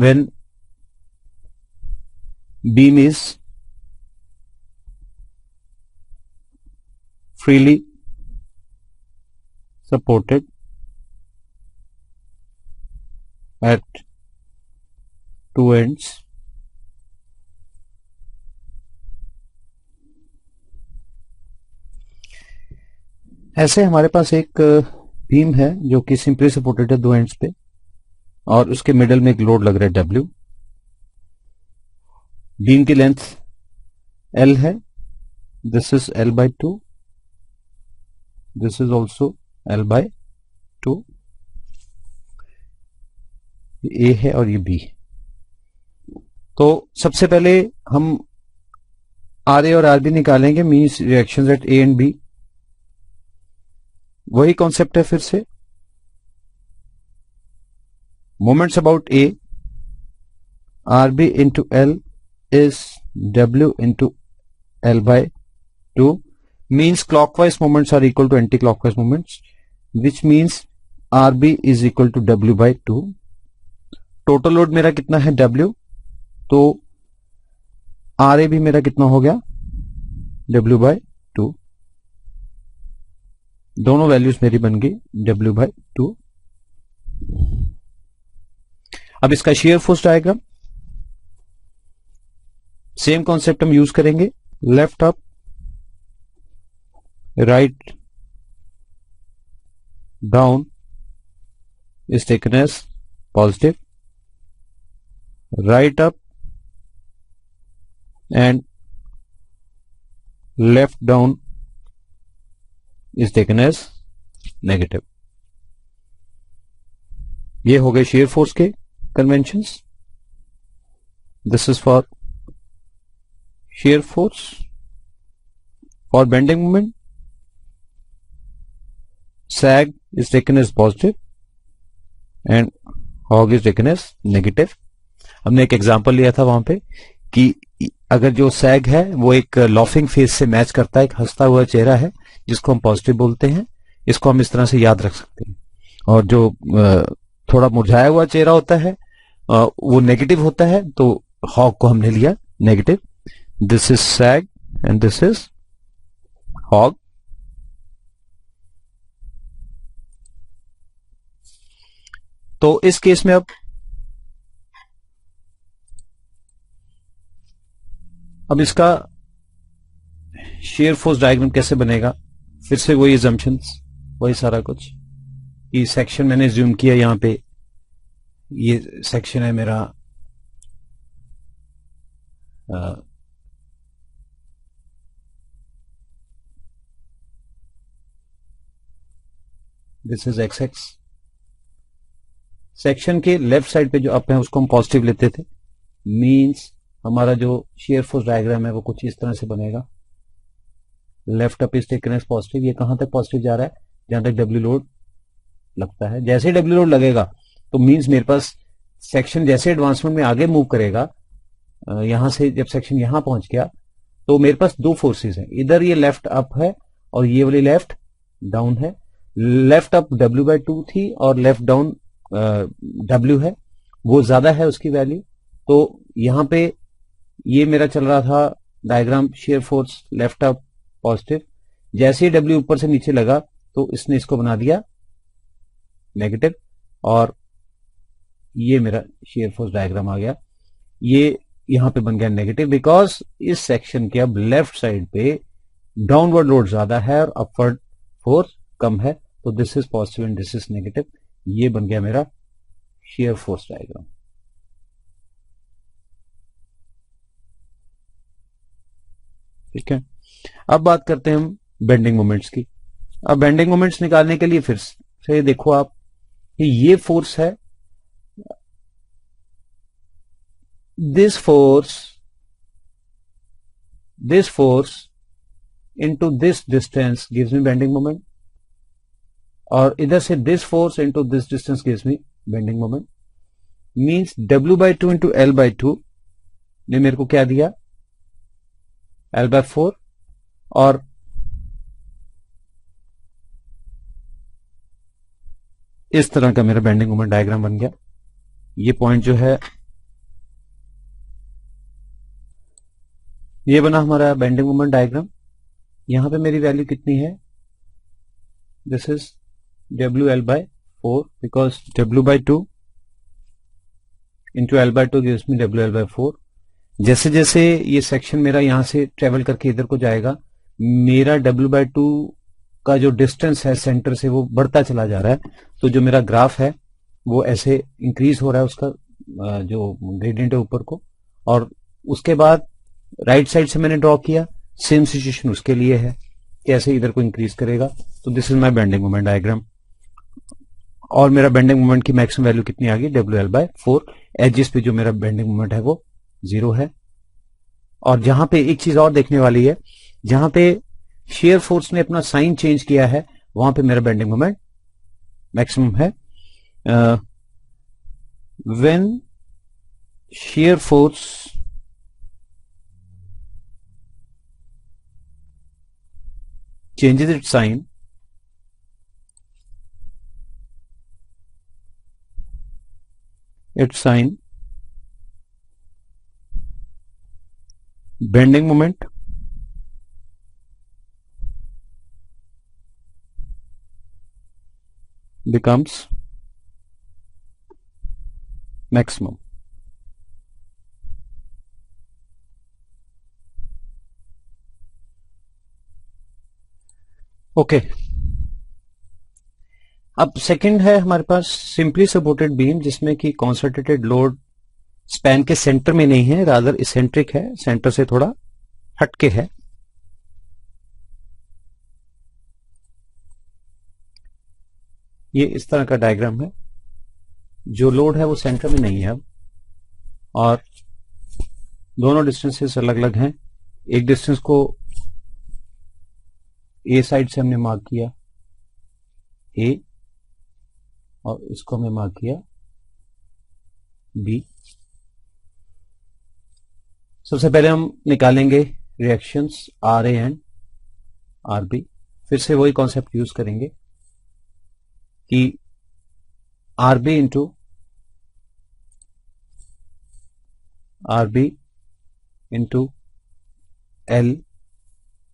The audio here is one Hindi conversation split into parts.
when beam is freely supported at two ends, ऐसे हमारे पास एक बीम है जो कि सिंपली सपोर्टेड है दो एंड्स पे और उसके मिडल में एक लोड लग रहा है W। बीम की लेंथ L है, this is L/2, this is also L/2, A है और ये B है। तो सबसे पहले हम RA और RB निकालेंगे, means reactions at A and B। वही कॉन्सेप्ट है फिर से, moments about A, RB into L is W into L/2, means clockwise moments are equal to anti-clockwise moments, which means RB is equal to W/2। Total load मेरा कितना है W, तो RA भी मेरा कितना हो गया W/2। दोनों वैल्यूज मेरी बन गई W/2। अब इसका shear force diagram, same concept हम यूज करेंगे। Left up, write down is taken as positive, right up and left down is taken as negative। ये हो गए shear force के conventions। This is for shear force। For bending moment, sag is taken as positive and hog is taken as negative। हमने एक एग्जांपल लिया था वहां पे कि अगर जो सैग है वो एक लॉफिंग फेस से मैच करता है, एक हंसता हुआ चेहरा है जिसको हम पॉजिटिव बोलते हैं, इसको हम इस तरह से याद रख सकते हैं। और जो थोड़ा मुरझाया हुआ चेहरा होता है वो नेगेटिव होता है, तो हॉग को हमने लिया negative. This is sag and this is hog. तो इस केस में अब इसका शेयर फोर्स डायग्राम कैसे बनेगा, फिर से वही assumptions, वही सारा कुछ। ये सेक्शन मैंने जूम किया, यहां पे ये सेक्शन है मेरा दिस इज XX। सेक्शन के लेफ्ट साइड पे जो अप है उसको हम पॉजिटिव लेते थे, मींस हमारा जो शेयर फोर्स डायग्राम है वो कुछ इस तरह से बनेगा। Left up is taken as positive. ये कहां तक पॉजिटिव जा रहा है, जहां तक W लोड लगता है। जैसे ही W लोड लगेगा तो मींस मेरे पास सेक्शन जैसे एडवांसमेंट में आगे मूव करेगा, यहां से जब सेक्शन यहां पहुंच गया तो मेरे पास दो फोर्सेस हैं, इधर ये लेफ्ट अप है और ये वाली लेफ्ट डाउन है। लेफ्ट अप W/2 थी और लेफ्ट डाउन W है, वो ज्यादा है उसकी वैल्यू। तो यहां पे ये मेरा चल रहा था diagram shear force left up positive. जैसे ही W ऊपर से नीचे लगा तो इसने इसको बना दिया नेगेटिव और ये मेरा शेयर फोर्स डायग्राम आ गया। ये यहां पे बन गया नेगेटिव बिकॉज इस सेक्शन के अब लेफ्ट साइड पे डाउनवर्ड लोड ज्यादा है और अपवर्ड फोर्स कम है। तो this is positive and this is negative. ये बन गया मेरा शेयर फोर्स डायग्राम। ठीक है, अब बात करते हैं हम बेंडिंग मोमेंट्स की। अब बेंडिंग मोमेंट्स निकालने के लिए फिर से देखो आप कि ये फोर्स है, this force into this distance gives me bending moment, और इधर से this force into this distance gives me bending moment. Means W/2 into L/2 ने मेरे को क्या दिया, L/4, और इस तरह का मेरा बेंडिंग मोमेंट डायग्राम बन गया। ये पॉइंट जो है ये बना हमारा बेंडिंग मोमेंट डायग्राम। यहां पे मेरी वैल्यू कितनी है, this is WL/4 because W/2 into L/2 gives me WL/4। जैसे जैसे ये सेक्शन मेरा यहां से ट्रेवल करके इधर को जाएगा, मेरा W/2 का जो डिस्टेंस है सेंटर से वो बढ़ता चला जा रहा है। तो जो मेरा ग्राफ है वो ऐसे इंक्रीज हो रहा है, उसका जो ग्रेडियंट है ऊपर को। और उसके बाद राइट साइड से मैंने ड्रॉ किया, सेम सिचुएशन उसके लिए है, कैसे इधर को इंक्रीज करेगा। तो this is my bending moment diagram. और मेरा बेंडिंग मोमेंट की मैक्सिमम वैल्यू कितनी आ गई, WL/4। एजिस पे जो मेरा बेंडिंग मोमेंट है वो 0 है। और जहां पे एक चीज और देखने वाली है, जहां पे शेयर फोर्स ने अपना साइन चेंज किया है वहां पे मेरा बेंडिंग मोमेंट मैक्सिमम है। When shear force changes its sign, bending moment becomes maximum। Okay अब सेकंड है हमारे पास सिंपली सपोर्टेड बीम, जिसमें कि कॉन्संट्रेटेड लोड स्पैन के सेंटर में नहीं है, रादर इसेंट्रिक है, सेंटर से थोड़ा हटके है। ये इस तरह का डायग्राम है, जो लोड है वो सेंटर में नहीं है अब, और दोनों डिस्टेंसेस अलग अलग हैं। एक डिस्टेंस को ए साइड से हमने मार्क किया ए, और इसको हमने मार्क किया बी। सबसे पहले हम निकालेंगे reactions R A and R B. फिर से वही कॉन्सेप्ट यूज करेंगे कि R B into L,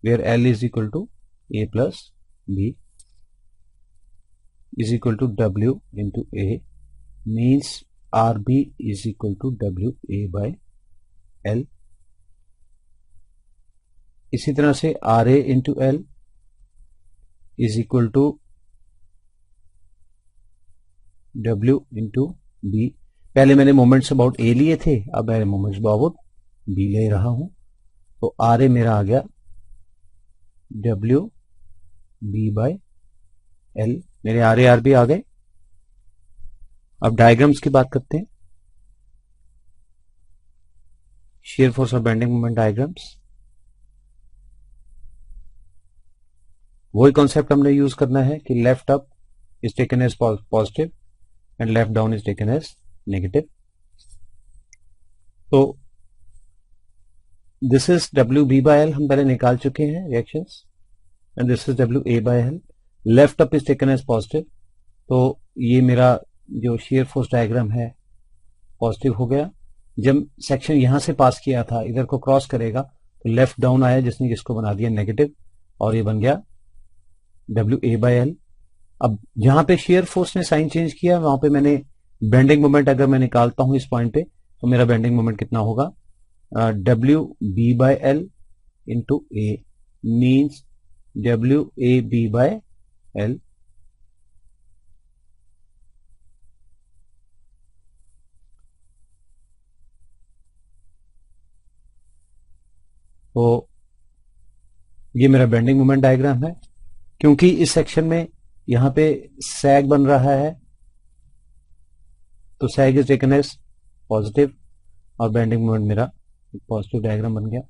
where L is equal to A plus B is equal to W into A, means RB is equal to WA by L। इसी तरह से RA into L is equal to W into B। पहले मैंने मोमेंट्स अबाउट A लिए थे, अब मैं मोमेंट्स अबाउट B ले रहा हूं। तो RA मेरा आ गया W B by L। मेरे आर ए आर बी आ गए। अब डायग्राम्स की बात करते हैं, शेयर फोर्स और बेंडिंग मोमेंट डायग्राम्स। वही कॉन्सेप्ट हमने यूज करना है कि left up is taken as positive and left down is taken as negative. तो this is W B by L हम पहले निकाल चुके हैं reactions, and this is WA by L। Left up is taken as positive, तो ये मेरा जो शेयर फोर्स डायग्राम है पॉजिटिव हो गया। जब सेक्शन यहां से पास किया था इधर को क्रॉस करेगा तो लेफ्ट डाउन आया, जिसने जिसको बना दिया नेगेटिव, और ये बन गया WA by L। अब जहां पे शेयर फोर्स ने साइन चेंज किया वहां पे मैंने बेंडिंग मोमेंट अगर मैं निकालता हूं इस पॉइंट पे, तो मेरा बेंडिंग मोमेंट कितना होगा, WB by L into A, means WAB by L। तो ये मेरा बेंडिंग मोमेंट डायग्राम है। क्योंकि इस सेक्शन में यहां पे सैग बन रहा है, तो सैग इज टेकन एज पॉजिटिव, और बेंडिंग मोमेंट मेरा पॉजिटिव डायग्राम बन गया।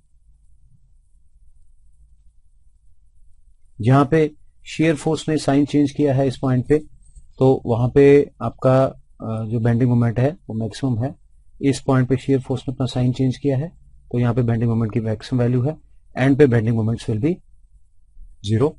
जहां पे शेयर फोर्स ने साइन चेंज किया है इस पॉइंट पे, तो वहां पे आपका जो बेंडिंग मोमेंट है वो मैक्सिमम है। इस पॉइंट पे शेयर फोर्स ने अपना साइन चेंज किया है, तो यहाँ पे बेंडिंग मोमेंट की मैक्सिमम वैल्यू है। एंड पे बेंडिंग मोमेंट्स विल बी 0।